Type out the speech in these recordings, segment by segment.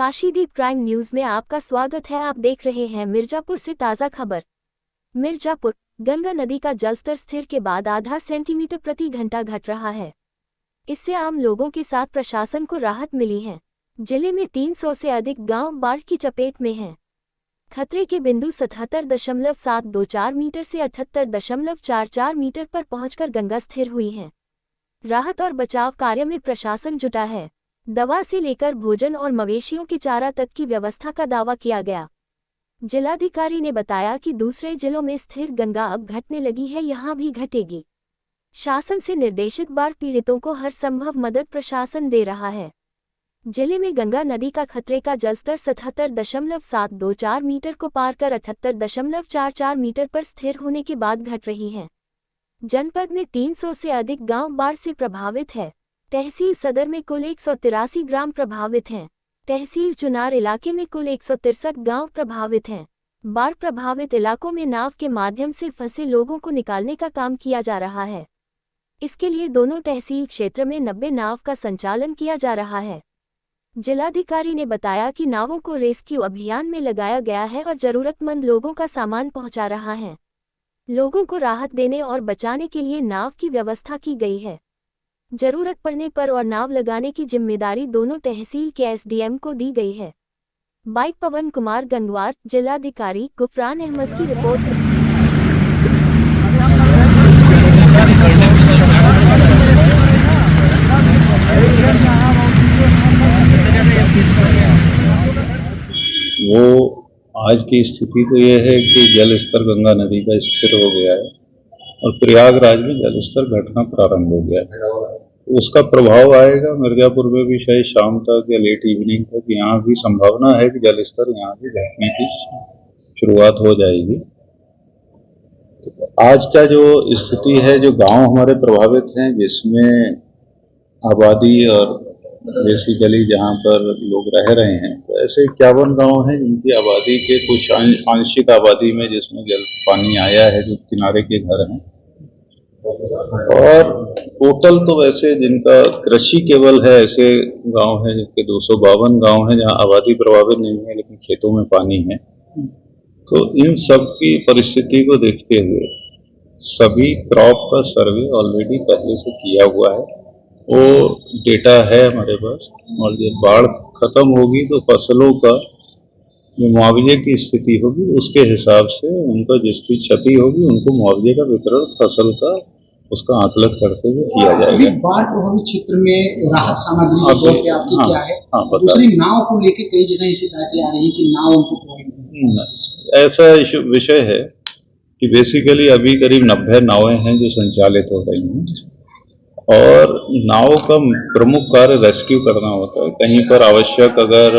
काशीदीप prime news में आपका स्वागत है। आप देख रहे हैं मिर्जापुर से ताज़ा खबर। मिर्जापुर गंगा नदी का जलस्तर स्थिर के बाद आधा सेंटीमीटर प्रति घंटा घट रहा है। इससे आम लोगों के साथ प्रशासन को राहत मिली है। जिले में 300 से अधिक गांव बाढ़ की चपेट में हैं। खतरे के बिंदु 77.724 मीटर से 78.44 मीटर पर पहुंचकर गंगा स्थिर हुई है। राहत और बचाव कार्य में प्रशासन जुटा है। दवा से लेकर भोजन और मवेशियों के चारा तक की व्यवस्था का दावा किया गया। जिलाधिकारी ने बताया कि दूसरे जिलों में स्थिर गंगा अब घटने लगी है, यहां भी घटेगी। शासन से निर्देशित बाढ़ पीड़ितों को हर संभव मदद प्रशासन दे रहा है। जिले में गंगा नदी का खतरे का जलस्तर 77.724 मीटर को पार कर 78.44 मीटर पर स्थिर होने के बाद घट रही है। जनपद में 300 से अधिक गांव बाढ़ से प्रभावित है। तहसील सदर में कुल 183 ग्राम प्रभावित हैं। तहसील चुनार इलाके में कुल 163 गांव प्रभावित हैं। बाढ़ प्रभावित इलाकों में नाव के माध्यम से फंसे लोगों को निकालने का काम किया जा रहा है। इसके लिए दोनों तहसील क्षेत्र में 90 नाव का संचालन किया जा रहा है। जिलाधिकारी ने बताया कि नावों को रेस्क्यू अभियान में लगाया गया है और जरूरतमंद लोगों का सामान पहुंचा रहा है। लोगों को राहत देने और बचाने के लिए नाव की व्यवस्था की गई है। जरूरत पड़ने पर और नाव लगाने की जिम्मेदारी दोनों तहसील के एसडीएम को दी गई है। बाइक पवन कुमार गंगवार, जिलाधिकारी गुफरान अहमद की रिपोर्ट। वो आज की स्थिति तो यह है कि जल स्तर गंगा नदी का स्थिर हो गया है और प्रयागराज में जल स्तर घटना प्रारंभ हो गया है। उसका प्रभाव आएगा मिर्जापुर में भी शायद शाम तक या लेट इवनिंग तक। यहाँ भी संभावना है कि जल स्तर यहाँ भी घटने की शुरुआत हो जाएगी। तो आज का जो स्थिति है, जो गांव हमारे प्रभावित हैं, जिसमें आबादी और बेसिकली जहाँ पर लोग रह रहे हैं, तो ऐसे 51 गांव हैं जिनकी आबादी के कुछ आंशिक आबादी में जिसमें जल पानी आया है, जो किनारे के घर हैं। और टोटल तो वैसे जिनका कृषि केवल है, ऐसे गांव हैं जिनके 252 गांव हैं जहां आबादी प्रभावित नहीं है लेकिन खेतों में पानी है। तो इन सब की परिस्थिति को देखते हुए सभी क्रॉप का सर्वे ऑलरेडी पहले से किया हुआ है। वो डेटा है हमारे पास, और जब बाढ़ खत्म होगी तो फसलों का जो मुआवजे की स्थिति होगी उसके हिसाब से उनका जिसकी क्षति होगी उनको मुआवजे का वितरण फसल का उसका आकलन करते हुए किया जाएगा। बाढ़ प्रभावित क्षेत्र में राहत सामग्री आपकी क्या है? दूसरी नाव को लेकर कई जगह ऐसी बातें आ रही है कि नाव उनको ऐसा विषय है कि बेसिकली अभी करीब 90 नावें हैं जो संचालित हो रही हैं और नाव का प्रमुख कार्य रेस्क्यू करना होता है। कहीं पर आवश्यक अगर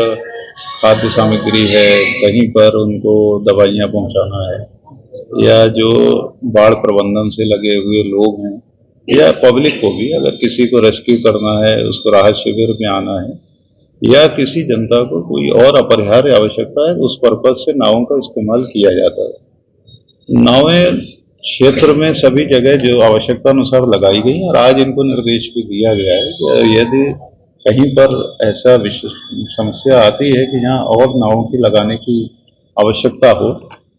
खाद्य सामग्री है, कहीं पर उनको दवाइयाँ पहुँचाना है, या जो बाढ़ प्रबंधन से लगे हुए लोग हैं या पब्लिक को भी अगर किसी को रेस्क्यू करना है, उसको राहत शिविर में आना है, या किसी जनता को कोई और अपरिहार्य आवश्यकता है, उस पर्पज से नावों का इस्तेमाल किया जाता है। नावें क्षेत्र में सभी जगह जो आवश्यकता अनुसार लगाई गई और आज इनको निर्देश भी दिया गया है कि यदि कहीं पर ऐसा समस्या आती है कि यहाँ और नावों की लगाने की आवश्यकता हो,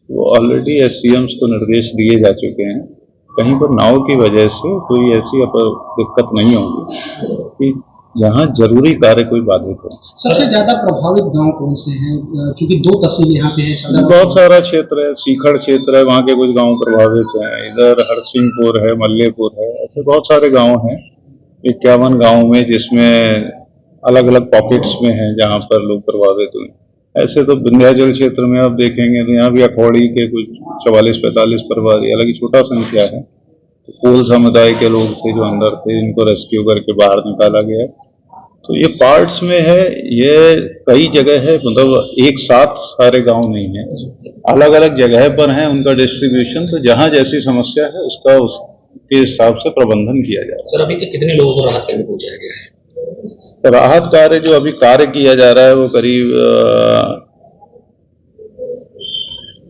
वो ऑलरेडी एसडीएम्स को निर्देश दिए जा चुके हैं। कहीं पर नाव की वजह से कोई ऐसी दिक्कत नहीं होगी कि जहाँ जरूरी कार्य कोई बाधित हो। सबसे ज्यादा प्रभावित गांव कौन से हैं? क्योंकि 2 तहसील यहाँ पे है। बहुत सारा क्षेत्र है, सीखड़ क्षेत्र है, वहाँ के कुछ गांव प्रभावित हैं। इधर हरसिंहपुर है, मल्लेपुर है, ऐसे बहुत सारे गाँव हैं 51 गाँव में, जिसमें अलग अलग पॉकेट्स में हैं जहाँ पर लोग प्रभावित हुए। ऐसे तो विंध्याचल क्षेत्र में आप देखेंगे तो यहाँ भी अठौड़ी के कुछ 44-45 परिवार, अलग ही छोटा संख्या है। तो कोल समुदाय के लोग थे जो अंदर थे, इनको रेस्क्यू करके बाहर निकाला गया। तो ये पार्ट्स में है, ये कई जगह है, मतलब एक साथ सारे गांव नहीं है, अलग अलग जगह पर है उनका डिस्ट्रीब्यूशन। तो जहाँ जैसी समस्या है उसका उसके हिसाब से प्रबंधन किया जाए। सर, अभी तक कितने लोगों को राहत पहुंचाया गया है? राहत कार्य जो अभी कार्य किया जा रहा है वो करीब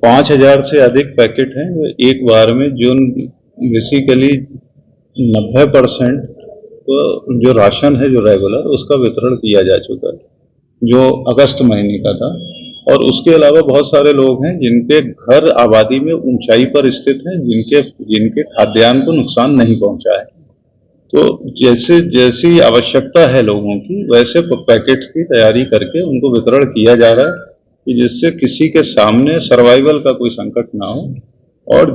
5000 से अधिक पैकेट हैं वो एक बार में, जो बेसिकली 90% तो जो राशन है जो रेगुलर उसका वितरण किया जा चुका है। जो अगस्त महीने का था। और उसके अलावा बहुत सारे लोग हैं जिनके घर आबादी में ऊंचाई पर स्थित हैं, जिनके खाद्यान्न को नुकसान नहीं पहुंचा है। तो जैसे जैसी आवश्यकता है लोगों की, वैसे पैकेट्स की तैयारी करके उनको वितरण किया जा रहा है कि जिससे किसी के सामने सर्वाइवल का कोई संकट ना हो। और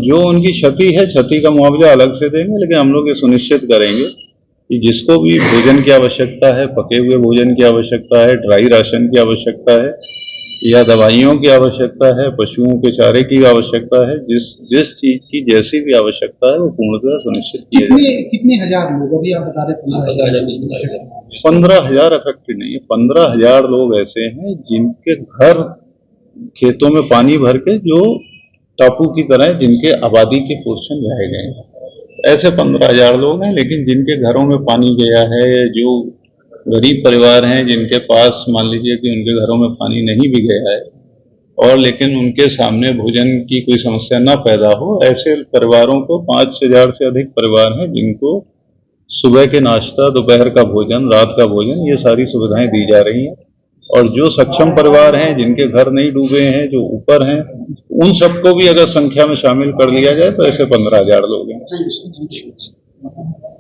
जो उनकी क्षति है, क्षति का मुआवजा अलग से देंगे, लेकिन हम लोग ये सुनिश्चित करेंगे कि जिसको भी भोजन की आवश्यकता है, पके हुए भोजन की आवश्यकता है, ड्राई राशन की आवश्यकता है, या दवाइयों की आवश्यकता है, पशुओं के चारे की आवश्यकता है, जिस चीज की जैसी भी आवश्यकता है वो पूर्णतः सुनिश्चित किया जाए। कितने हजार लोग अभी आप बता रहे 15,000 अफेक्टेड नहीं है, 15,000 लोग ऐसे हैं जिनके घर खेतों में पानी भर के जो टापू की तरह जिनके आबादी के पोर्शन रह गए हैं, ऐसे 15,000 लोग हैं। लेकिन जिनके घरों में पानी गया है, जो गरीब परिवार हैं जिनके पास मान लीजिए कि उनके घरों में पानी नहीं भी गया है और लेकिन उनके सामने भोजन की कोई समस्या ना पैदा हो, ऐसे परिवारों को 5,000 से अधिक परिवार हैं जिनको सुबह के नाश्ता, दोपहर का भोजन, रात का भोजन, ये सारी सुविधाएं दी जा रही हैं। और जो सक्षम परिवार हैं जिनके घर नहीं डूबे हैं, जो ऊपर हैं, उन सबको भी अगर संख्या में शामिल कर लिया जाए तो ऐसे 15,000 लोग हैं। हैं